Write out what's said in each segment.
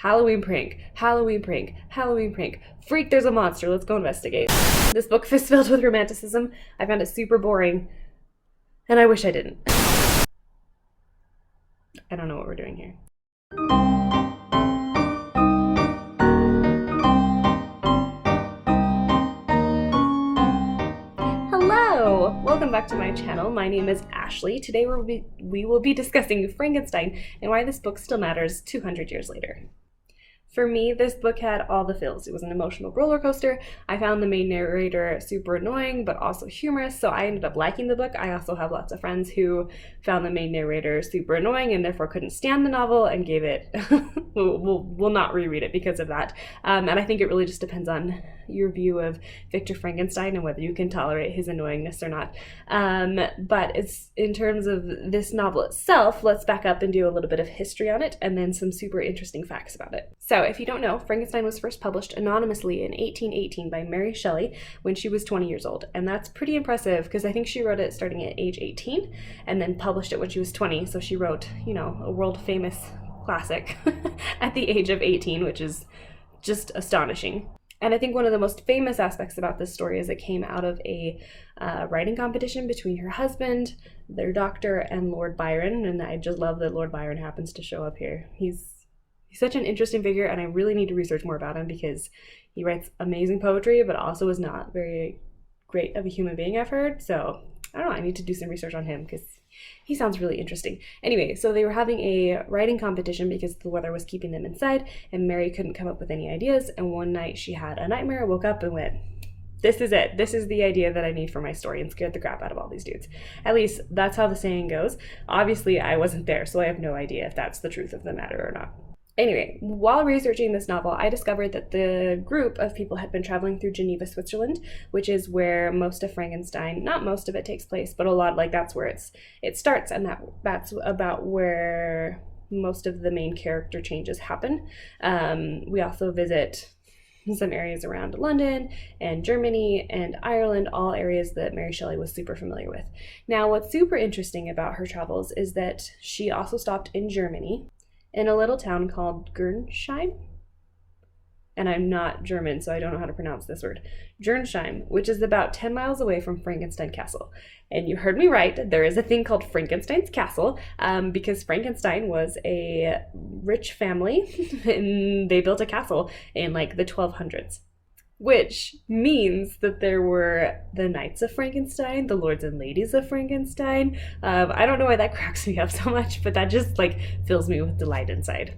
Halloween prank, Halloween prank, Halloween prank. Freak, there's a monster, let's go investigate. This book is filled with romanticism. I found it super boring, and I wish I didn't. I don't know what we're doing here. Hello! Welcome back to my channel. My name is Ashley. Today we will be discussing Frankenstein and why this book still matters 200 years later. For me, this book had all the feels. It was an emotional roller coaster. I found the main narrator super annoying, but also humorous, so I ended up liking the book. I also have lots of friends who found the main narrator super annoying and therefore couldn't stand the novel and gave it, will not reread it because of that. And I think it really just depends on your view of Victor Frankenstein and whether you can tolerate his annoyingness or not. But it's in terms of this novel itself, let's back up and do a little bit of history on it and then some super interesting facts about it. So if you don't know, Frankenstein was first published anonymously in 1818 by Mary Shelley when she was 20 years old. And that's pretty impressive because I think she wrote it starting at age 18 and then published it when she was 20. So she wrote, you know, a world famous classic at the age of 18, which is just astonishing. And I think one of the most famous aspects about this story is it came out of a writing competition between her husband, their doctor, and Lord Byron. And I just love that Lord Byron happens to show up here. He's such an interesting figure, and I really need to research more about him because he writes amazing poetry, but also is not very great of a human being, I've heard. So I don't know, I need to do some research on him because he sounds really interesting. Anyway, so they were having a writing competition because the weather was keeping them inside, and Mary couldn't come up with any ideas. And one night she had a nightmare, woke up and went, this is it. This is the idea that I need for my story, and scared the crap out of all these dudes. At least that's how the saying goes. Obviously, I wasn't there, so I have no idea if that's the truth of the matter or not. Anyway, while researching this novel, I discovered that the group of people had been traveling through Geneva, Switzerland, which is where most of Frankenstein, not most of it takes place, but a lot, like that's where it starts, and that's about where most of the main character changes happen. We also visit some areas around London and Germany and Ireland, all areas that Mary Shelley was super familiar with. Now, what's super interesting about her travels is that she also stopped in Germany, in a little town called Gernsheim. And I'm not German, so I don't know how to pronounce this word. Gernsheim, which is about 10 miles away from Frankenstein Castle. And you heard me right, there is a thing called Frankenstein's Castle, because Frankenstein was a rich family, and they built a castle in like the 1200s. Which means that there were the Knights of Frankenstein, the Lords and Ladies of Frankenstein. I don't know why that cracks me up so much, but that just like fills me with delight inside.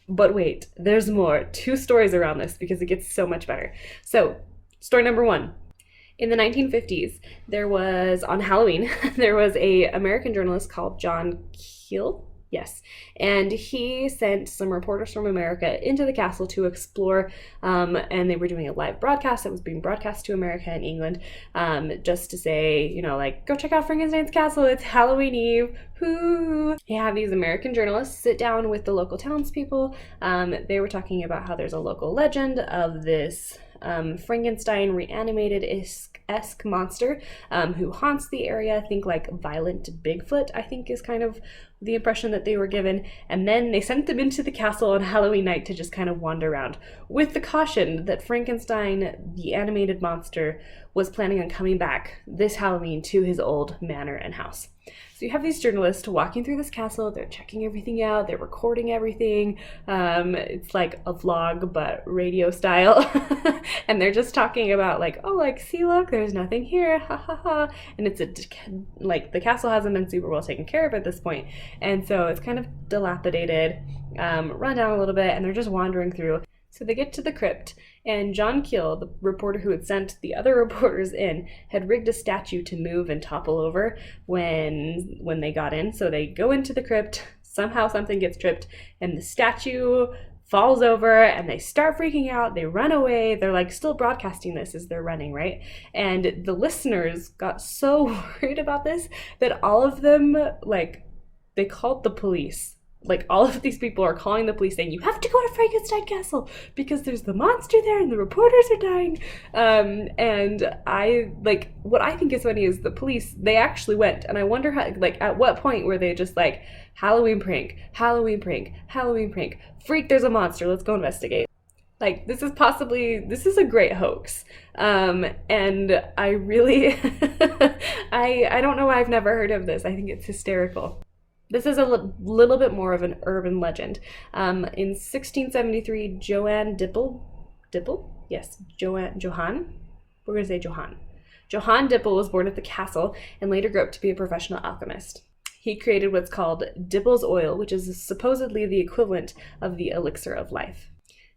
But wait, there's more. 2 stories around this because it gets so much better. So, story number 1. In the 1950s, there was, on Halloween, there was a American journalist called John Keel. Yes, and he sent some reporters from America into the castle to explore, and they were doing a live broadcast that was being broadcast to America and England, just to say, you know, like, go check out Frankenstein's Castle, it's Halloween Eve, whoo! He had these American journalists sit down with the local townspeople. They were talking about how there's a local legend of this Frankenstein reanimated-esque monster who haunts the area. I think like violent Bigfoot, I think is kind of the impression that they were given. And then they sent them into the castle on Halloween night to just kind of wander around with the caution that Frankenstein, the animated monster, was planning on coming back this Halloween to his old manor and house. So you have these journalists walking through this castle, they're checking everything out, they're recording everything. It's like a vlog, but radio style. And they're just talking about like, oh, like, see, look, there's nothing here, ha ha ha. And it's like the castle hasn't been super well taken care of at this point. And so it's kind of dilapidated, run down a little bit, and they're just wandering through. So they get to the crypt, and John Keel, the reporter who had sent the other reporters in, had rigged a statue to move and topple over when they got in. So they go into the crypt, somehow something gets tripped, and the statue falls over, and they start freaking out, they run away, they're like still broadcasting this as they're running, right? And the listeners got so worried about this that all of them, like, they called the police. Like, all of these people are calling the police saying, you have to go to Frankenstein Castle because there's the monster there and the reporters are dying. And I, like, what I think is funny is the police, they actually went. And I wonder how, like, at what point were they just like, Halloween prank, Halloween prank, Halloween prank. Freak, there's a monster, let's go investigate. Like, this is a great hoax. And I really, I don't know why I've never heard of this. I think it's hysterical. This is a little bit more of an urban legend. In 1673, Johann Dippel? Yes, Johann? We're going to say Johann. Johann Dippel was born at the castle and later grew up to be a professional alchemist. He created what's called Dippel's oil, which is supposedly the equivalent of the Elixir of Life.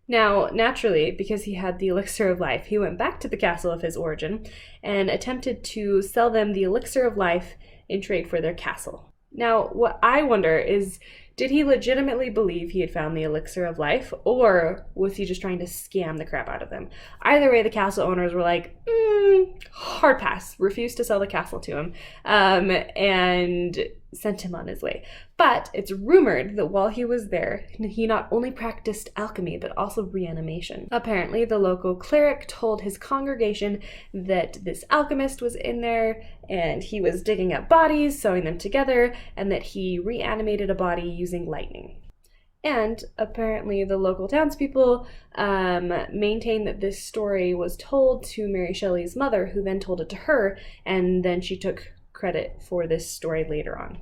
Now, naturally, because he had the Elixir of Life, he went back to the castle of his origin and attempted to sell them the Elixir of Life in trade for their castle. Now, what I wonder is, did he legitimately believe he had found the Elixir of Life, or was he just trying to scam the crap out of them? Either way, the castle owners were like, hard pass, refused to sell the castle to him, and sent him on his way. But it's rumored that while he was there, he not only practiced alchemy, but also reanimation. Apparently, the local cleric told his congregation that this alchemist was in there, and he was digging up bodies, sewing them together, and that he reanimated a body using lightning. And apparently the local townspeople maintain that this story was told to Mary Shelley's mother, who then told it to her, and then she took credit for this story later on.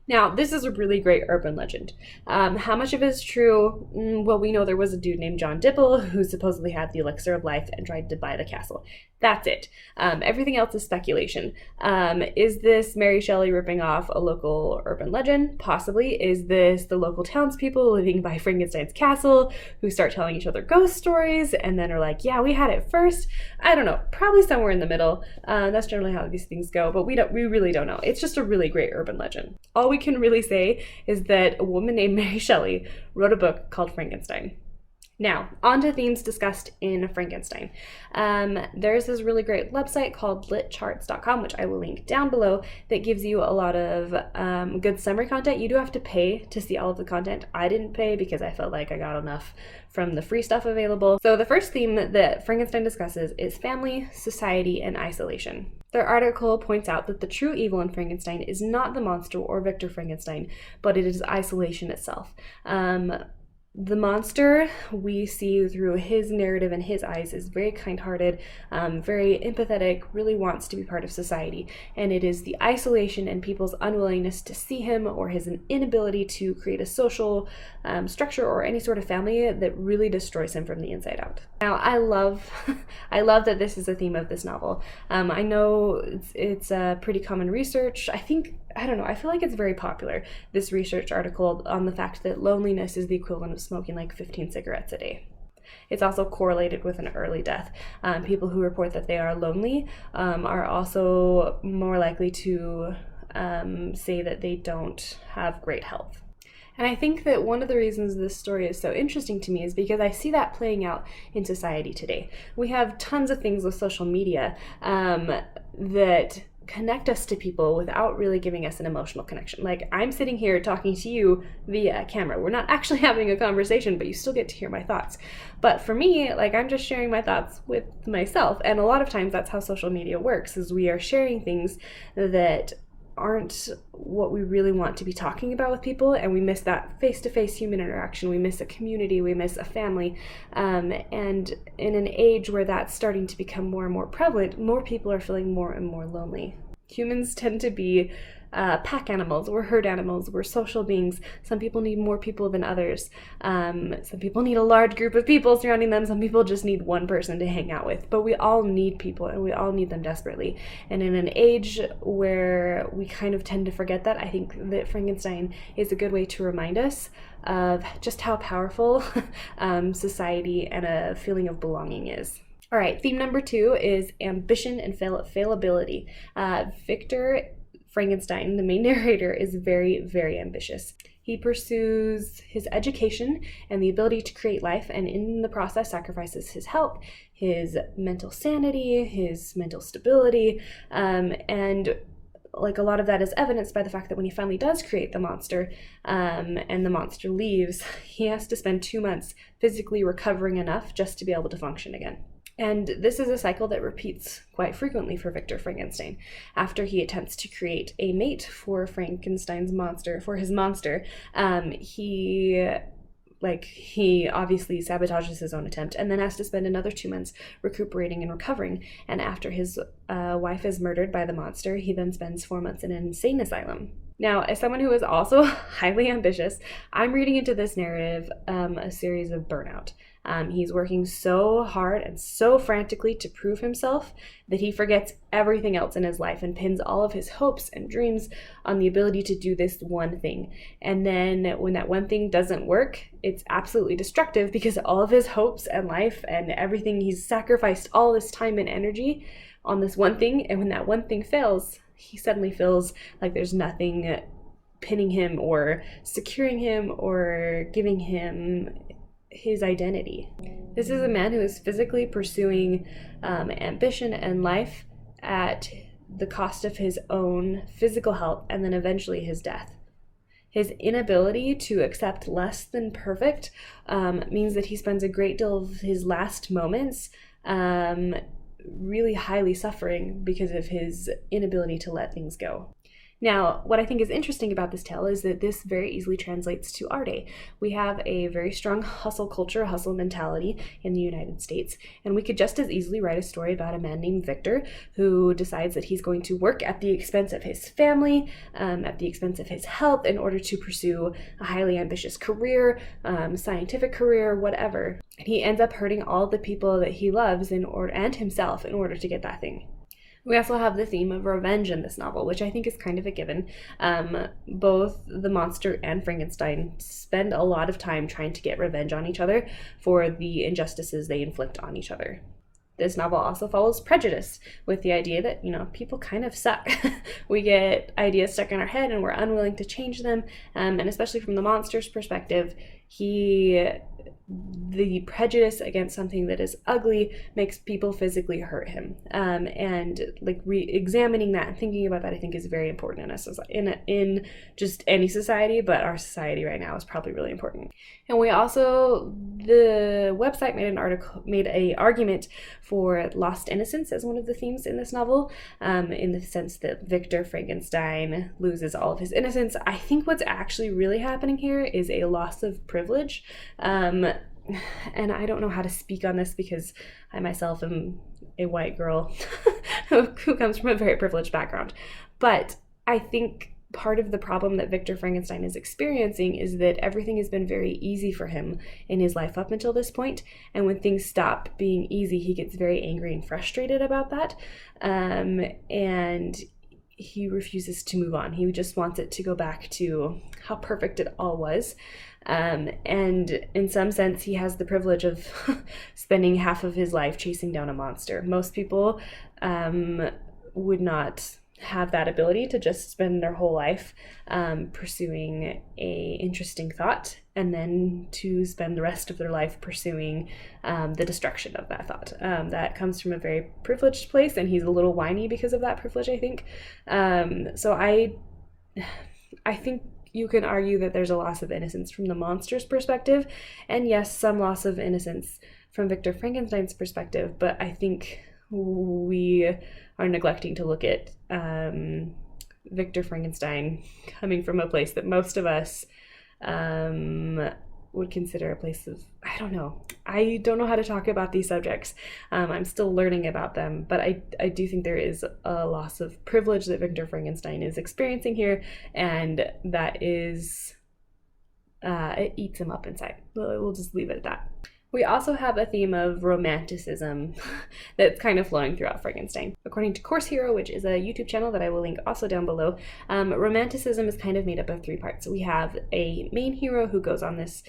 Now, this is a really great urban legend. How much of it is true? Well, we know there was a dude named John Dippel who supposedly had the Elixir of Life and tried to buy the castle. That's it. Everything else is speculation. Is this Mary Shelley ripping off a local urban legend? Possibly. Is this the local townspeople living by Frankenstein's castle who start telling each other ghost stories and then are like, yeah, we had it first? I don't know. Probably somewhere in the middle. That's generally how these things go, but we really don't know. It's just a really great urban legend. All we can really say is that a woman named Mary Shelley wrote a book called Frankenstein. Now, on to themes discussed in Frankenstein. There's this really great website called litcharts.com, which I will link down below, that gives you a lot of good summary content. You do have to pay to see all of the content. I didn't pay because I felt like I got enough from the free stuff available. So the first theme that Frankenstein discusses is family, society, and isolation. Their article points out that the true evil in Frankenstein is not the monster or Victor Frankenstein, but it is isolation itself. The monster we see through his narrative and his eyes is very kind-hearted, very empathetic, really wants to be part of society, and it is the isolation and people's unwillingness to see him or his inability to create a social structure or any sort of family that really destroys him from the inside out. Now, I love that this is a theme of this novel. I know it's pretty common research. I don't know, I feel like it's very popular, this research article on the fact that loneliness is the equivalent of smoking like 15 cigarettes a day. It's also correlated with an early death. People who report that they are lonely are also more likely to say that they don't have great health. And I think that one of the reasons this story is so interesting to me is because I see that playing out in society today. We have tons of things with social media that connect us to people without really giving us an emotional connection. Like, I'm sitting here talking to you via a camera. We're not actually having a conversation, but you still get to hear my thoughts. But for me, like, I'm just sharing my thoughts with myself. And a lot of times that's how social media works, is we are sharing things that aren't what we really want to be talking about with people, and we miss that face-to-face human interaction. We miss a community, we miss a family, and in an age where that's starting to become more and more prevalent, more people are feeling more and more lonely. Humans tend to be pack animals, we're herd animals, we're social beings. Some people need more people than others. Some people need a large group of people surrounding them. Some people just need one person to hang out with. But we all need people, and we all need them desperately. And in an age where we kind of tend to forget that, I think that Frankenstein is a good way to remind us of just how powerful society and a feeling of belonging is. All right, theme number 2 is ambition and failability. Victor Frankenstein, the main narrator, is very, very ambitious. He pursues his education and the ability to create life, and in the process sacrifices his health, his mental sanity, his mental stability, and like a lot of that is evidenced by the fact that when he finally does create the monster, and the monster leaves, he has to spend 2 months physically recovering enough just to be able to function again. And this is a cycle that repeats quite frequently for Victor Frankenstein. After he attempts to create a mate for Frankenstein's monster, for his monster, he obviously sabotages his own attempt and then has to spend another 2 months recuperating and recovering. And after his wife is murdered by the monster, he then spends 4 months in an insane asylum. Now, as someone who is also highly ambitious, I'm reading into this narrative a series of burnout. He's working so hard and so frantically to prove himself that he forgets everything else in his life and pins all of his hopes and dreams on the ability to do this one thing. And then when that one thing doesn't work, it's absolutely destructive because all of his hopes and life and everything, he's sacrificed all this time and energy on this one thing. And when that one thing fails, he suddenly feels like there's nothing pinning him or securing him or giving him his identity. This is a man who is physically pursuing ambition and life at the cost of his own physical health and then eventually his death. His inability to accept less than perfect means that he spends a great deal of his last moments really highly suffering because of his inability to let things go. Now, what I think is interesting about this tale is that this very easily translates to our day. We have a very strong hustle culture, hustle mentality in the United States, and we could just as easily write a story about a man named Victor who decides that he's going to work at the expense of his family, at the expense of his health, in order to pursue a highly ambitious career, scientific career, whatever. And he ends up hurting all the people that he loves and himself in order to get that thing. We also have the theme of revenge in this novel, which I think is kind of a given. Both the monster and Frankenstein spend a lot of time trying to get revenge on each other for the injustices they inflict on each other. This novel also follows Prejudice, with the idea that, people kind of suck. We get ideas stuck in our head and we're unwilling to change them. And especially from the monster's perspective, the prejudice against something that is ugly makes people physically hurt him. And re-examining that and thinking about that, I think, is very important in us, in just any society, but our society right now is probably really important. And the website made an argument for lost innocence as one of the themes in this novel, in the sense that Victor Frankenstein loses all of his innocence. I think what's actually really happening here is a loss of privilege. And I don't know how to speak on this because I myself am a white girl who comes from a very privileged background. But I think part of the problem that Victor Frankenstein is experiencing is that everything has been very easy for him in his life up until this point. And when things stop being easy, he gets very angry and frustrated about that. And he refuses to move on. He just wants it to go back to how perfect it all was. And in some sense, he has the privilege of spending half of his life chasing down a monster. Most people would not have that ability to just spend their whole life pursuing a interesting thought and then to spend the rest of their life pursuing the destruction of that thought. That comes from a very privileged place, and he's a little whiny because of that privilege, I think. So I think you can argue that there's a loss of innocence from the monster's perspective, and yes, some loss of innocence from Victor Frankenstein's perspective, but I think we are neglecting to look at Victor Frankenstein coming from a place that most of us would consider a place of, I don't know how to talk about these subjects. I'm still learning about them, but I do think there is a loss of privilege that Victor Frankenstein is experiencing here, and that is, it eats him up inside. We'll just leave it at that. We also have a theme of romanticism that's kind of flowing throughout Frankenstein. According to Course Hero, which is a YouTube channel that I will link also down below, romanticism is kind of made up of 3 parts. We have a main hero who goes on this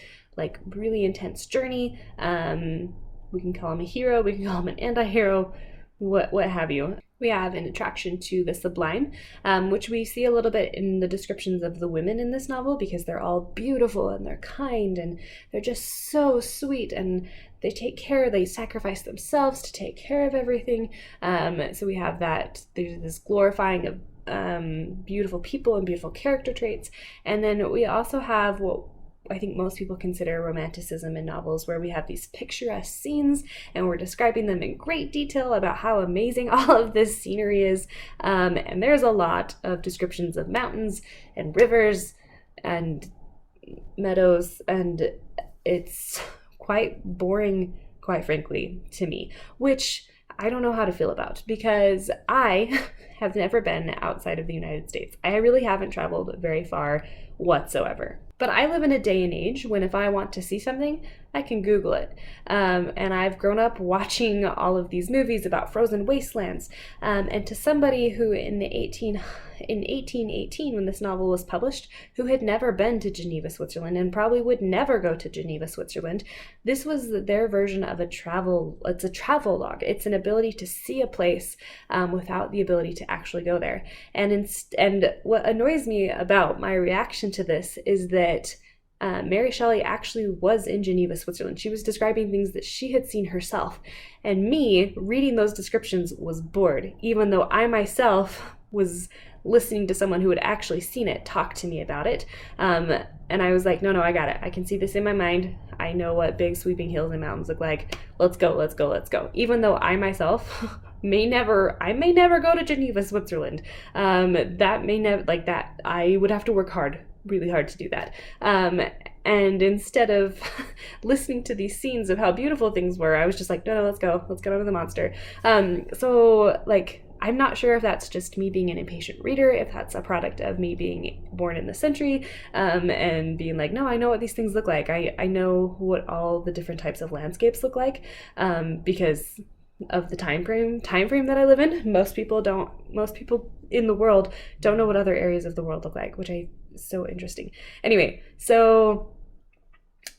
really intense journey. We can call him a hero, we can call him an anti-hero, what have you. We have an attraction to the sublime, which we see a little bit in the descriptions of the women in this novel, because they're all beautiful and they're kind and they're just so sweet, and they sacrifice themselves to take care of everything. So we have that, there's this glorifying of beautiful people and beautiful character traits. And then we also have what I think most people consider Romanticism in novels, where we have these picturesque scenes and we're describing them in great detail about how amazing all of this scenery is. And there's a lot of descriptions of mountains and rivers and meadows, and it's quite boring, quite frankly, to me, which I don't know how to feel about, because I have never been outside of the United States. I really haven't traveled very far whatsoever. But I live in a day and age when if I want to see something, I can Google it. And I've grown up watching all of these movies about frozen wastelands. And to somebody who in 1818, when this novel was published, who had never been to Geneva, Switzerland, and probably would never go to Geneva, Switzerland, this was their version of it's a travel log. It's an ability to see a place without the ability to actually go there. And what annoys me about my reaction to this is that Mary Shelley actually was in Geneva, Switzerland. She was describing things that she had seen herself. And me, reading those descriptions, was bored, even though I myself was listening to someone who had actually seen it talk to me about it. And I was like, no, I got it. I can see this in my mind. I know what big sweeping hills and mountains look like. Let's go. Even though I myself may never go to Geneva, Switzerland. That may never, like that, I would have to work really hard to do that. And instead of listening to these scenes of how beautiful things were, I was just like, no, let's get over the monster. So like, I'm not sure if that's just me being an impatient reader, if that's a product of me being born in the century, and being like, no, I know what these things look like. I know what all the different types of landscapes look like, because of the time frame that I live in. Most people in the world don't know what other areas of the world look like, which is so interesting. Anyway, so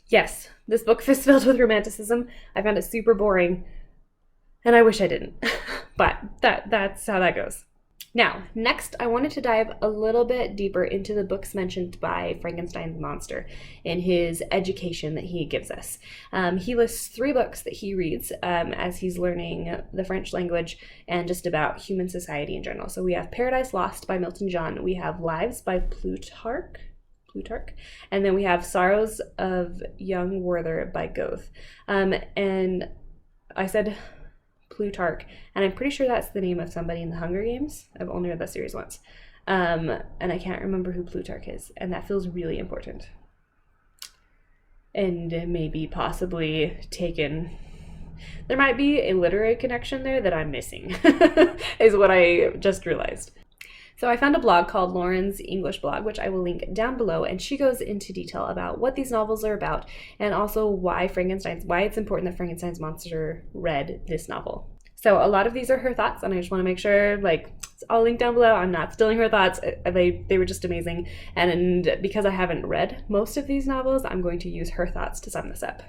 yes, this book is filled with romanticism. I found it super boring, and I wish I didn't. But that's how that goes. Now, next, I wanted to dive a little bit deeper into the books mentioned by Frankenstein's monster in his education that he gives us. He lists 3 books that he reads as he's learning the French language and just about human society in general. So we have Paradise Lost by Milton John, we have Lives by Plutarch, and then we have Sorrows of Young Werther by Goethe. And I said Plutarch, and I'm pretty sure that's the name of somebody in the Hunger Games. I've only read that series once, and I can't remember who Plutarch is, and that feels really important, and maybe possibly taken. There might be a literary connection there that I'm missing, is what I just realized. So I found a blog called Lauren's English Blog, which I will link down below, and she goes into detail about what these novels are about, and also why it's important that Frankenstein's monster read this novel. So a lot of these are her thoughts, and I just want to make sure, like, it's all linked down below. I'm not stealing her thoughts. They were just amazing, and because I haven't read most of these novels, I'm going to use her thoughts to sum this up.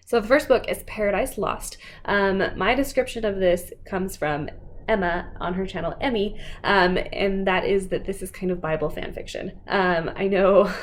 So the first book is Paradise Lost. My description of this comes from Emma on her channel, Emmy, and that is that this is kind of Bible fan fiction. I know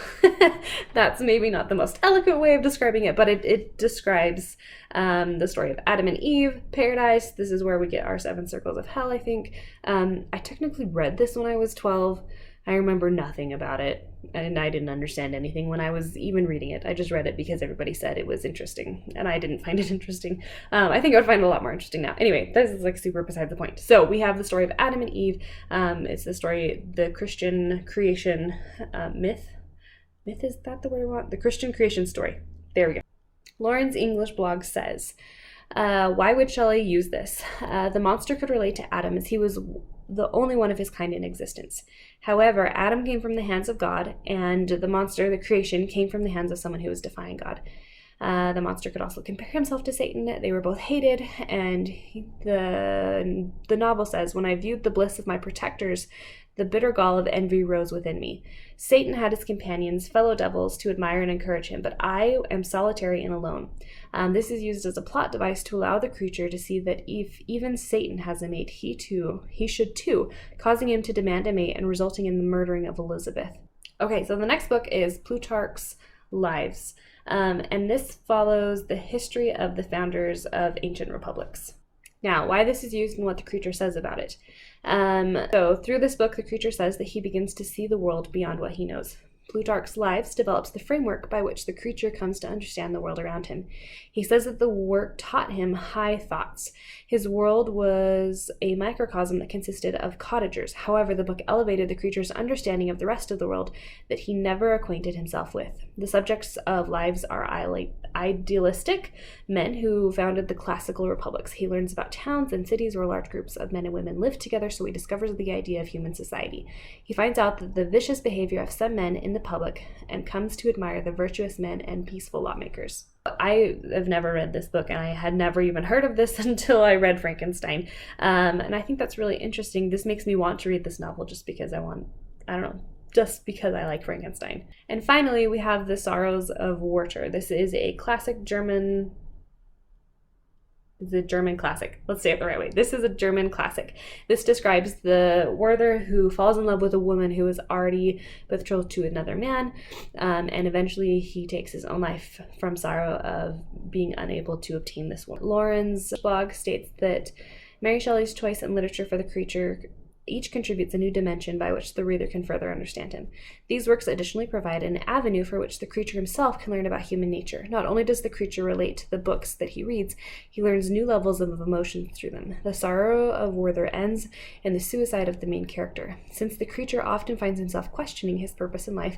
that's maybe not the most eloquent way of describing it, but it describes the story of Adam and Eve, paradise. This is where we get our 7 circles of hell, I think. I technically read this when I was 12. I remember nothing about it, and I didn't understand anything when I was even reading it. I just read it because everybody said it was interesting, and I didn't find it interesting. I think I would find it a lot more interesting now. Anyway, this is like super beside the point. So we have the story of Adam and Eve. It's the story, the Christian creation myth. Myth, is that the word I want? The Christian creation story. There we go. Lauren's English Blog says, why would Shelley use this? The monster could relate to Adam as he was the only one of his kind in existence. However, Adam came from the hands of God, and the monster, the creation, came from the hands of someone who was defying God. The monster could also compare himself to Satan. They were both hated, and the novel says, when I viewed the bliss of my protectors, the bitter gall of envy rose within me. Satan had his companions, fellow devils, to admire and encourage him, but I am solitary and alone. This is used as a plot device to allow the creature to see that if even Satan has a mate, he should too, causing him to demand a mate and resulting in the murdering of Elizabeth. Okay, so the next book is Plutarch's Lives, and this follows the history of the founders of ancient republics. Now, why this is used and what the creature says about it. So through this book, the creature says that he begins to see the world beyond what he knows. Plutons Lives develops the framework by which the creature comes to understand the world around him. He says that the work taught him high thoughts. His world was a microcosm that consisted of cottagers. However, the book elevated the creature's understanding of the rest of the world that he never acquainted himself with. The subjects of Lives are idealistic men who founded the classical republics. He learns about towns and cities where large groups of men and women live together, so he discovers the idea of human society. He finds out that the vicious behavior of some men in the public and comes to admire the virtuous men and peaceful lawmakers. I have never read this book, and I had never even heard of this until I read Frankenstein. And I think that's really interesting. This makes me want to read this novel just because just because I like Frankenstein. And finally, we have The Sorrows of Werther. This is a classic German... It's a German classic. Let's say it the right way. This is a German classic. This describes the Werther who falls in love with a woman who is already betrothed to another man, and eventually he takes his own life from sorrow of being unable to obtain this woman. Lauren's blog states that Mary Shelley's choice in literature for the creature each contributes a new dimension by which the reader can further understand him. These works additionally provide an avenue for which the creature himself can learn about human nature. Not only does the creature relate to the books that he reads, he learns new levels of emotion through them. The Sorrow of Werther ends in the suicide of the main character. Since the creature often finds himself questioning his purpose in life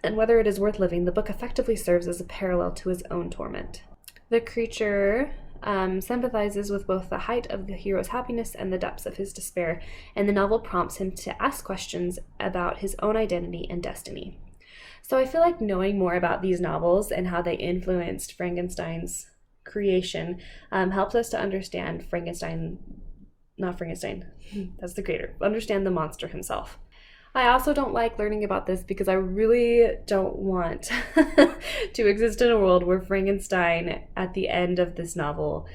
and whether it is worth living, the book effectively serves as a parallel to his own torment. The creature sympathizes with both the height of the hero's happiness and the depths of his despair, and the novel prompts him to ask questions about his own identity and destiny. So I feel like knowing more about these novels and how they influenced Frankenstein's creation helps us to understand that's the creator, understand the monster himself. I also don't like learning about this because I really don't want to exist in a world where Frankenstein, at the end of this novel,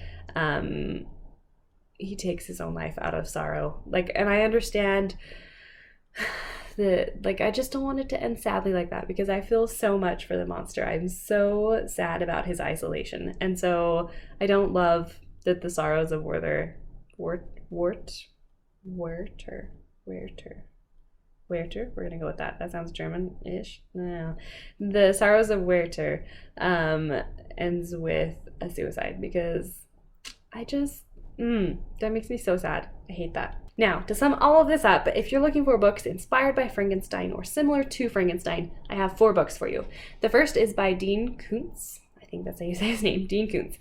he takes his own life out of sorrow. And I understand I just don't want it to end sadly like that because I feel so much for the monster. I'm so sad about his isolation. And so I don't love that the sorrows of Werther, Werther, we're gonna go with that. That sounds German-ish. No. The Sorrows of Werther ends with a suicide because that makes me so sad. I hate that. Now, to sum all of this up, if you're looking for books inspired by Frankenstein or similar to Frankenstein, I have 4 books for you. The first is by Dean Koontz. I think that's how you say his name, Dean Koontz.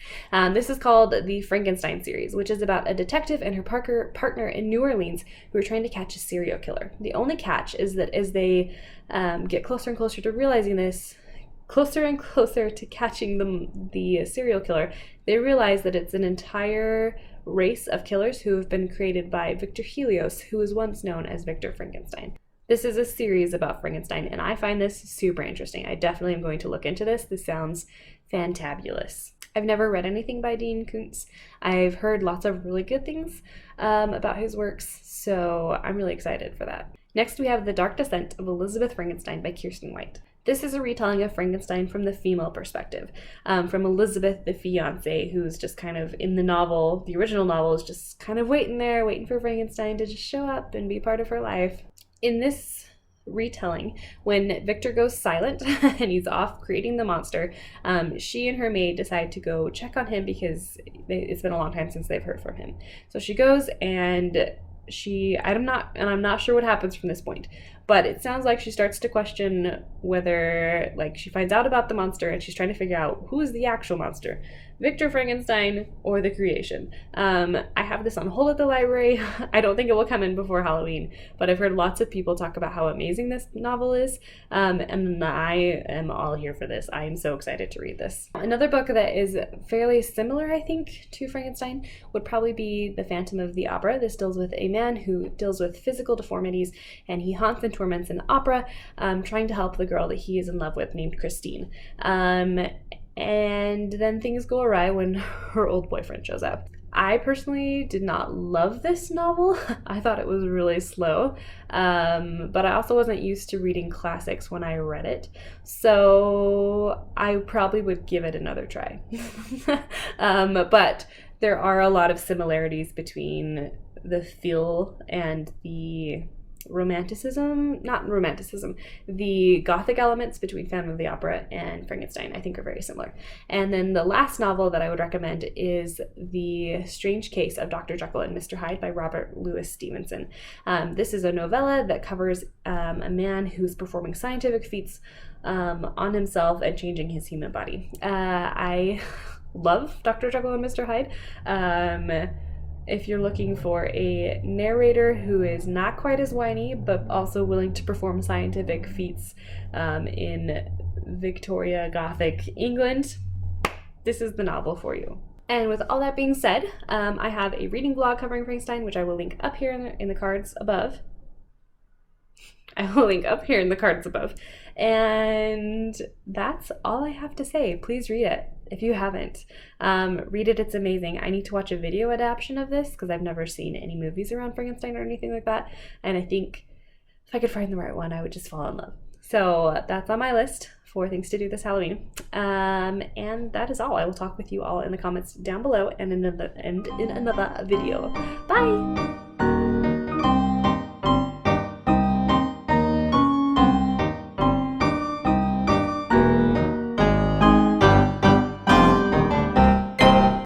This is called the Frankenstein Series, which is about a detective and her partner in New Orleans who are trying to catch a serial killer. The only catch is that as they get closer and closer to realizing this, closer and closer to catching the serial killer, they realize that it's an entire race of killers who have been created by Victor Helios, who was once known as Victor Frankenstein. This is a series about Frankenstein, and I find this super interesting. I definitely am going to look into this. This sounds fantabulous. I've never read anything by Dean Koontz. I've heard lots of really good things about his works, so I'm really excited for that. Next, we have The Dark Descent of Elizabeth Frankenstein by Kiersten White. This is a retelling of Frankenstein from the female perspective, from Elizabeth, the fiancée, who's just kind of in the novel. The original novel is just kind of waiting for Frankenstein to just show up and be part of her life. In this retelling, when Victor goes silent and he's off creating the monster, she and her maid decide to go check on him because it's been a long time since they've heard from him. So she goes and I'm not sure what happens from this point, but it sounds like she starts to question whether, she finds out about the monster and she's trying to figure out who is the actual monster, Victor Frankenstein or the creation. I have this on hold at the library. I don't think it will come in before Halloween, but I've heard lots of people talk about how amazing this novel is, and I am all here for this. I am so excited to read this. Another book that is fairly similar, I think, to Frankenstein would probably be The Phantom of the Opera. This deals with a man who deals with physical deformities, and he haunts and torments an opera, trying to help the girl that he is in love with named Christine. And then things go awry when her old boyfriend shows up. I personally did not love this novel. I thought it was really slow, but I also wasn't used to reading classics when I read it, so I probably would give it another try. But there are a lot of similarities between the feel and the the Gothic elements between Phantom of the Opera and Frankenstein, I think, are very similar. And then the last novel that I would recommend is The Strange Case of Dr. Jekyll and Mr. Hyde by Robert Louis Stevenson. This is a novella that covers a man who's performing scientific feats on himself and changing his human body. I love Dr. Jekyll and Mr. Hyde. If you're looking for a narrator who is not quite as whiny, but also willing to perform scientific feats in Victoria Gothic England, this is the novel for you. And with all that being said, I have a reading vlog covering Frankenstein, which I will link up here in the cards above. And that's all I have to say. Please read it if you haven't. Read it, it's amazing. I need to watch a video adaptation of this because I've never seen any movies around Frankenstein or anything like that. And I think if I could find the right one, I would just fall in love. So that's on my list for things to do this Halloween. And that is all. I will talk with you all in the comments down below and in another video. Bye!